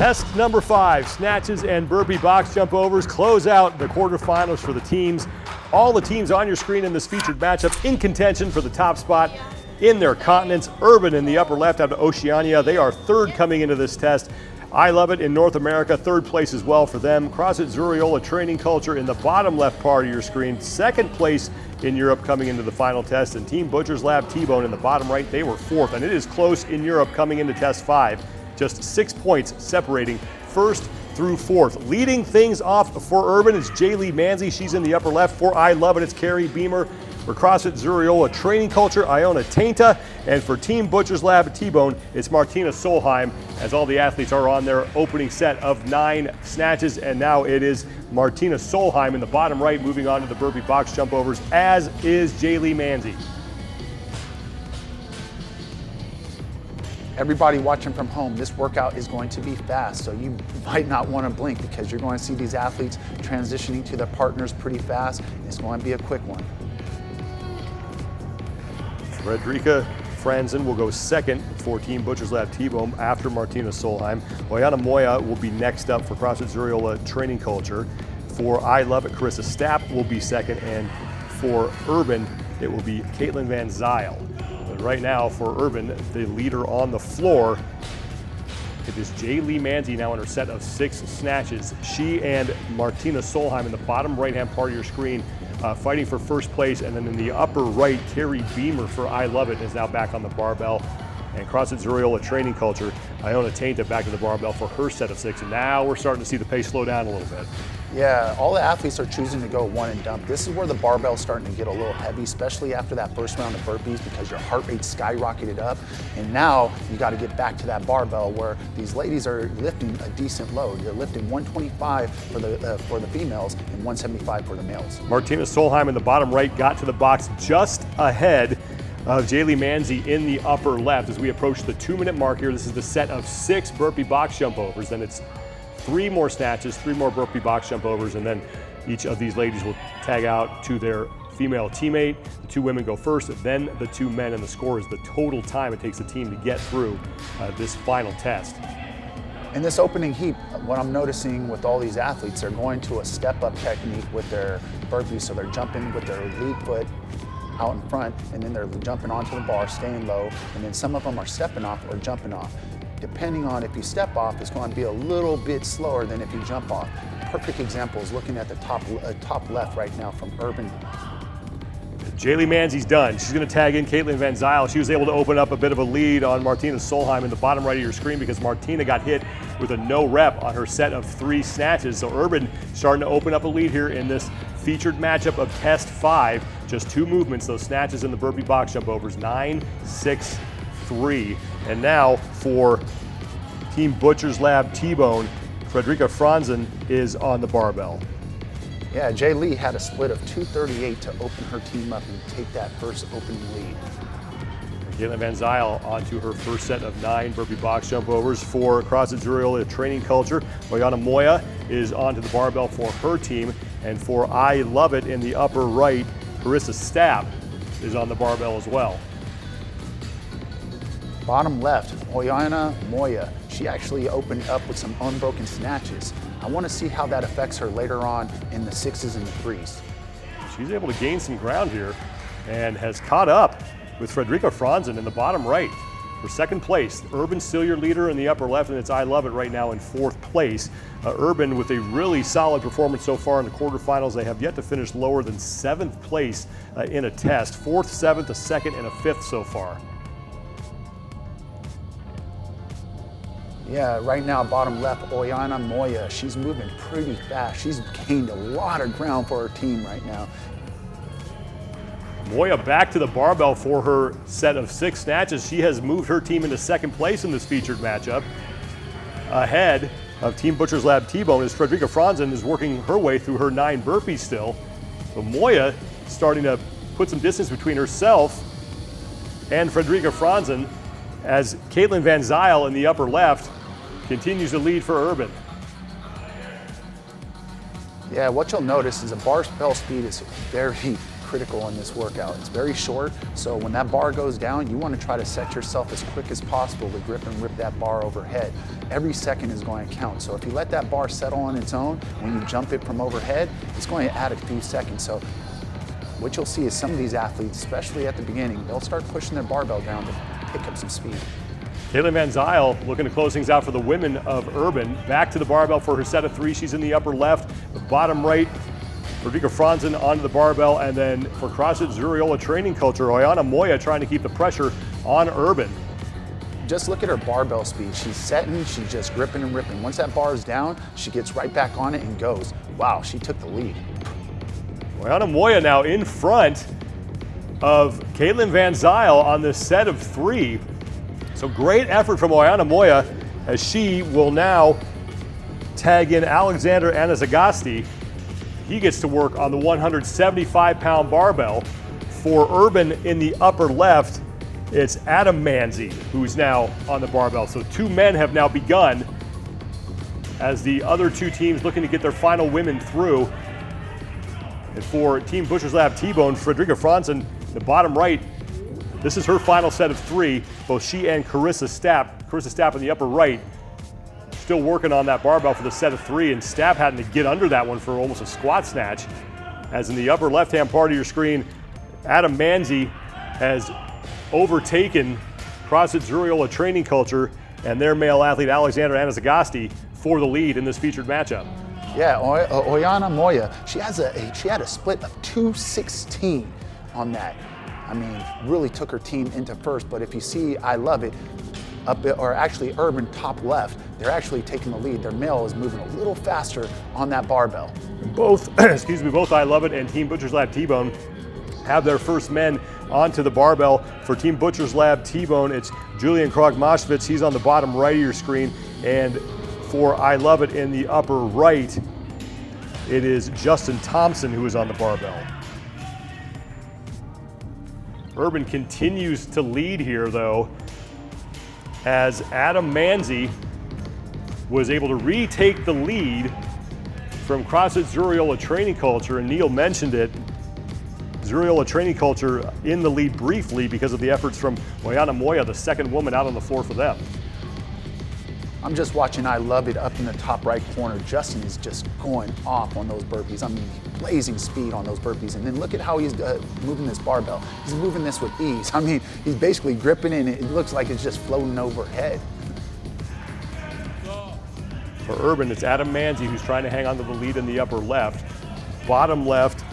Test number 5, snatches and burpee box jump overs, close out the quarterfinals for the teams. All the teams on your screen in this featured matchup in contention for the top spot in their continents. Urban in the upper left out of Oceania, they are third coming into this test. I1UVIT in North America, third place as well for them. CrossFit Zurriola Training Culture in the bottom left part of your screen, second place in Europe coming into the final test. And Team Butcher's Lab T-Bone in the bottom right, they were fourth. And it is close in Europe coming into test 5. Just 6 points separating first through fourth. Leading things off for Urban is Jaylee Manzi. She's in the upper left. For I1UVIT, it's Carrie Beamer. For CrossFit Zurriola Training Culture, Iona Tainta. And for Team Butcher's Lab T-Bone, it's Martina Solheim, as all the athletes are on their opening set of 9 snatches. And now it is Martina Solheim in the bottom right, moving on to the burpee box jump overs, as is Jaylee Manzi. Everybody watching from home, this workout is going to be fast, so you might not want to blink because you're going to see these athletes transitioning to their partners pretty fast. It's going to be a quick one. Fredrika Franzen will go second for Team Butcher's Lab T-Bone after Martina Solheim. Oyana Moya will be next up for CrossFit Zurriola Training Culture. For I1UVIT, Carissa Stapp will be second, and for Urban, it will be Caitlin Van Zyl. But right now, for Urban, the leader on the floor, it is Jaylee Manzi now in her set of 6 snatches. She and Martina Solheim in the bottom right-hand part of your screen fighting for first place, and then in the upper right, Carrie Beamer for I1UVIT is now back on the barbell. And CrossFit Zurriola Training Culture, Iona Tainta back to the barbell for her set of 6. And now we're starting to see the pace slow down a little bit. Yeah, all the athletes are choosing to go one and dump. This is where the barbell's starting to get a little heavy, especially after that first round of burpees, because your heart rate skyrocketed up. And now you got to get back to that barbell where these ladies are lifting a decent load. They're lifting 125 for the females and 175 for the males. Martina Solheim in the bottom right got to the box just ahead of Jaylee Manzi in the upper left as we approach the 2-minute mark here. This is the set of 6 burpee box jump overs. Then it's 3 more snatches, 3 more burpee box jump overs, and then each of these ladies will tag out to their female teammate. The 2 women go first, then the 2 men, and the score is the total time it takes the team to get through this final test. In this opening heat, what I'm noticing with all these athletes, they're going to a step-up technique with their burpees, so they're jumping with their lead foot out in front, and then they're jumping onto the bar, staying low, and then some of them are stepping off or jumping off. Depending on if you step off, it's going to be a little bit slower than if you jump off. Perfect example is looking at the top left right now from Urban. Jaylee Manzi's done. She's going to tag in Caitlin Van Zyl. She was able to open up a bit of a lead on Martina Solheim in the bottom right of your screen because Martina got hit with a no rep on her set of 3 snatches. So Urban starting to open up a lead here in this featured matchup of test 5. Just 2 movements, those snatches and the burpee box jump overs, 9, 6, 3. And now for Team Butcher's Lab T-Bone, Fredrika Franzen is on the barbell. Yeah, Jay Lee had a split of 238 to open her team up and take that first opening lead. Caitlin Van Zyl onto her first set of 9 burpee box jump overs for CrossFit Zurriola Training Culture. Oyana Moya is onto the barbell for her team. And for I1UVIT in the upper right, Carissa Stapp is on the barbell as well. Bottom left, Oyana Moya. She actually opened up with some unbroken snatches. I want to see how that affects her later on in the 6s and the 3s. She's able to gain some ground here and has caught up with Fredrika Franzen in the bottom right for second place. Urban's still your leader in the upper left, and it's I1UVIT right now in 4th place. Urban with a really solid performance so far in the quarterfinals. They have yet to finish lower than 7th place in a test. 4th, 7th, a 2nd, and a 5th so far. Yeah, right now, bottom left, Oyana Moya. She's moving pretty fast. She's gained a lot of ground for her team right now. Moya back to the barbell for her set of 6 snatches. She has moved her team into 2nd place in this featured matchup. Ahead of Team Butcher's Lab T-Bone as Fredrika Franzen is working her way through her 9 burpees still. So Moya starting to put some distance between herself and Fredrika Franzen as Caitlin Van Zyl in the upper left continues to lead for Urban. Yeah, what you'll notice is the barbell speed is very critical in this workout. It's very short, so when that bar goes down, you want to try to set yourself as quick as possible to grip and rip that bar overhead. Every second is going to count. So if you let that bar settle on its own, when you jump it from overhead, it's going to add a few seconds. So what you'll see is some of these athletes, especially at the beginning, they'll start pushing their barbell down to pick up some speed. Caitlin Van Zyl looking to close things out for the women of Urban. Back to the barbell for her set of 3. She's in the upper left, the bottom right. Fredrika Franzen onto the barbell, and then for CrossFit Zurriola Training Culture, Oyana Moya trying to keep the pressure on Urban. Just look at her barbell speed. She's setting, she's just gripping and ripping. Once that bar is down, she gets right back on it and goes. Wow, she took the lead. Oyana Moya now in front of Caitlin Van Zyl on this set of 3. So great effort from Oyana Moya as she will now tag in Alexander Anazagasti. He gets to work on the 175-pound barbell. For Urban in the upper left, it's Adam Manzi who's now on the barbell. So 2 men have now begun as the other 2 teams looking to get their final women through. And for Team Butcher's Lab T-Bone, Fredrika Franzen, the bottom right, this is her final set of 3. Both she and Carissa Stapp in the upper right, still working on that barbell for the set of 3, and Stapp having to get under that one for almost a squat snatch. As in the upper left-hand part of your screen, Adam Manzi has overtaken CrossFit Zurriola Training Culture and their male athlete Alexander Anazagasti for the lead in this featured matchup. Yeah, Oyana Moya, she had a split of 2:16 on that. I mean, really took her team into first, but if you see I1UVIT or actually Urban top left, they're actually taking the lead. Their male is moving a little faster on that barbell. Both, both I1UVIT and Team Butcher's Lab T-Bone have their first men onto the barbell. For Team Butcher's Lab T-Bone, it's Julian Krog-Moshvitz. He's on the bottom right of your screen. And for I1UVIT in the upper right, it is Justin Thompson who is on the barbell. Urban continues to lead here though, as Adam Manzi was able to retake the lead from CrossFit Zurriola Training Culture, and Neil mentioned it. Zurriola Training Culture in the lead briefly because of the efforts from Oyana Moya, the second woman out on the floor for them. I'm just watching I1UVIT up in the top right corner. Justin is just going off on those burpees. I mean, blazing speed on those burpees. And then look at how he's moving this barbell. He's moving this with ease. I mean, he's basically gripping it and it looks like it's just floating overhead. For Urban, it's Adam Manzi who's trying to hang on to the lead in the upper left. Bottom left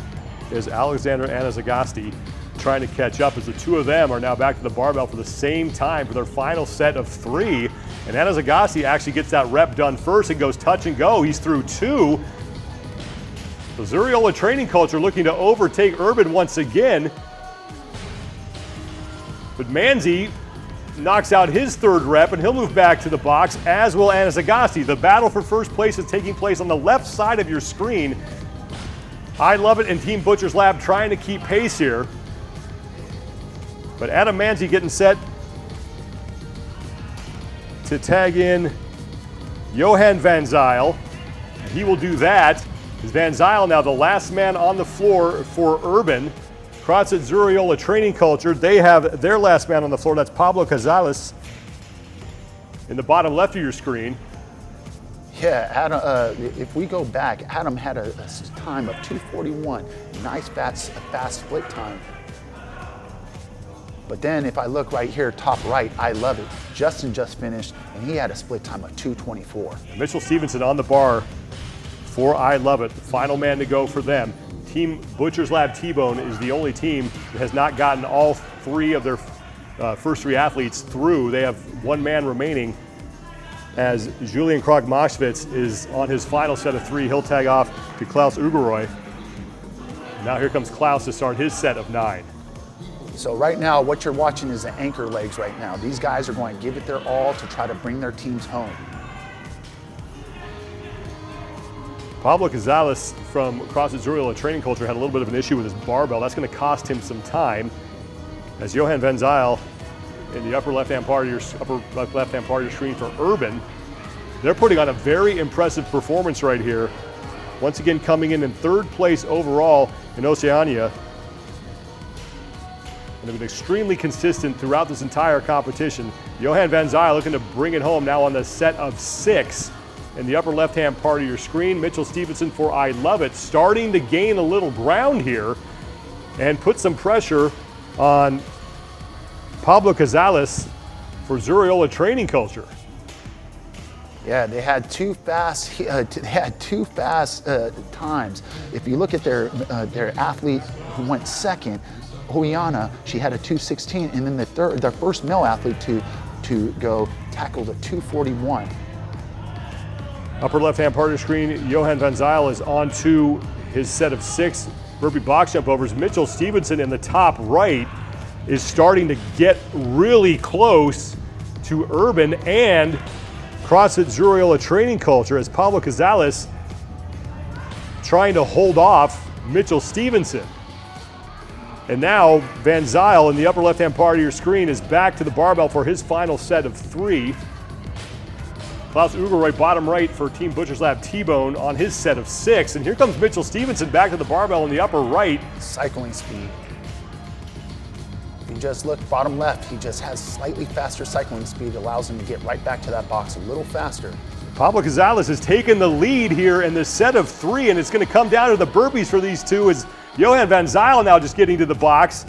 is Alexander Anazagasti trying to catch up as the 2 of them are now back to the barbell for the same time for their final set of 3. And Anazagasti actually gets that rep done first and goes touch and go. He's through 2. The Zurriola Training Culture looking to overtake Urban once again. But Manzi knocks out his 3rd rep and he'll move back to the box, as will Anazagasti. The battle for first place is taking place on the left side of your screen. I1UVIT and Team Butcher's Lab trying to keep pace here. But Adam Manzi getting set to tag in Johan Van Zyl. He will do that. Is Van Zyl now the last man on the floor for Urban. CrossFit Zurriola Training Culture, they have their last man on the floor. That's Pablo Cazales in the bottom left of your screen. Yeah, Adam, if we go back, Adam had a time of 2:41. Nice fast split time. But then if I look right here, top right, I1UVIT. Justin just finished, and he had a split time of 2:24. Mitchell Stevenson on the bar for I1UVIT, the final man to go for them. Team Butcher's Lab T-Bone is the only team that has not gotten all 3 of their first 3 athletes through. They have 1 man remaining, as Julian Krog-Moshvitz is on his final set of 3. He'll tag off to Klaus Ugeroy. Now here comes Klaus to start his set of 9. So right now, what you're watching is the anchor legs right now. These guys are going to give it their all to try to bring their teams home. Pablo Cazales from CrossFit Zurriola Training Culture had a little bit of an issue with his barbell. That's going to cost him some time, as Johan Van Zyl in the upper left-hand part of your screen for Urban. They're putting on a very impressive performance right here. Once again, coming in 3rd place overall in Oceania. and have been extremely consistent throughout this entire competition. Johan Van Zyl looking to bring it home now on the set of 6. In the upper left-hand part of your screen, Mitchell Stevenson for I1UVIT starting to gain a little ground here and put some pressure on Pablo Casales for Zurriola Training Culture. Yeah, they had two fast. Times. If you look at their athlete who went second, Juliana, she had a 2:16, and then their first male athlete to go tackled a 2:41. Upper left-hand part of the screen, Johan Van Zyl is on to his set of 6 burpee box jump overs. Mitchell Stevenson in the top right is starting to get really close to Urban and CrossFit Zurriola Training Culture as Pablo Casales trying to hold off Mitchell Stevenson. And now Van Zyl in the upper left-hand part of your screen is back to the barbell for his final set of 3. Klaus Ugeroy bottom right for Team Butcher's Lab T-Bone on his set of 6. And here comes Mitchell Stevenson back to the barbell in the upper right. Cycling speed. If you just look bottom left, he just has slightly faster cycling speed, allows him to get right back to that box a little faster. Pablo Casales has taken the lead here in this set of 3, and it's going to come down to the burpees for these two as Johan Van Zyl now just getting to the box.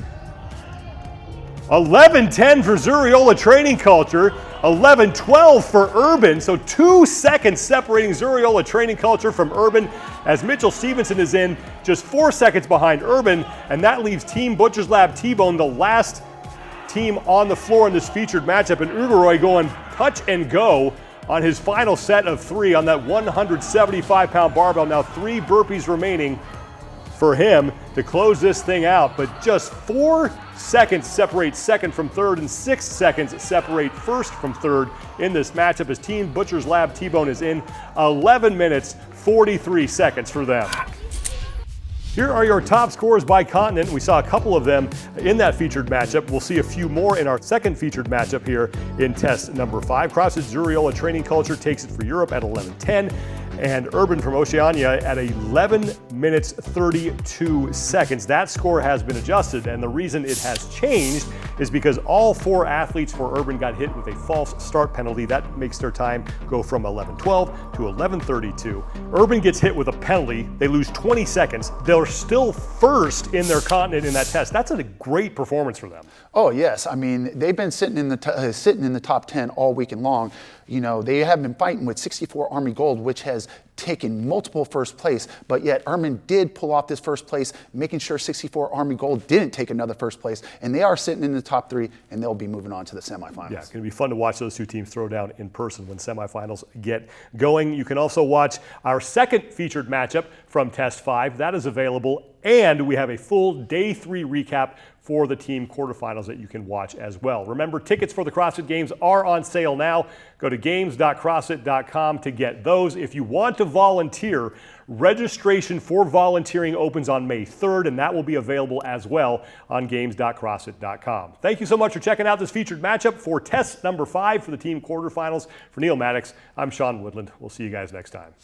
11:10 for Zurriola Training Culture, 11:12 for Urban, so 2 seconds separating Zurriola Training Culture from Urban as Mitchell Stevenson is in just 4 seconds behind Urban, and that leaves Team Butcher's Lab T-Bone the last team on the floor in this featured matchup, and Ugeroy going touch and go on his final set of 3 on that 175-pound barbell. Now 3 burpees remaining for him to close this thing out, but just 4 seconds separate second from third and 6 seconds separate first from third in this matchup as Team Butcher's Lab T-Bone is in 11 minutes, 43 seconds for them. Here are your top scores by continent. We saw a couple of them in that featured matchup. We'll see a few more in our second featured matchup here in test number 5. CrossFit Zurriola Training Culture takes it for Europe at 11:10. And Urban from Oceania at 11 minutes 32 seconds. That score has been adjusted, and the reason it has changed is because all 4 athletes for Urban got hit with a false start penalty. That makes their time go from 11:12 to 11:32. Urban gets hit with a penalty. They lose 20 seconds. They're still first in their continent in that test. That's a great performance for them. Oh yes, I mean they've been sitting in the top 10 all weekend long. You know, they have been fighting with 64 Army Gold, which has taken multiple first place, but yet Urban did pull off this first place, making sure 64 Army Gold didn't take another first place, and they are sitting in the top 3, and they'll be moving on to the semifinals. Yeah, it's going to be fun to watch those 2 teams throw down in person when semifinals get going. You can also watch our second featured matchup from Test 5. That is available, and we have a full Day 3 recap for the team quarterfinals that you can watch as well. Remember, tickets for the CrossFit Games are on sale now. Go to games.crossfit.com to get those. If you want to volunteer, registration for volunteering opens on May 3rd, and that will be available as well on games.crossfit.com. Thank you so much for checking out this featured matchup for test number 5 for the team quarterfinals. For Neil Maddox, I'm Sean Woodland. We'll see you guys next time.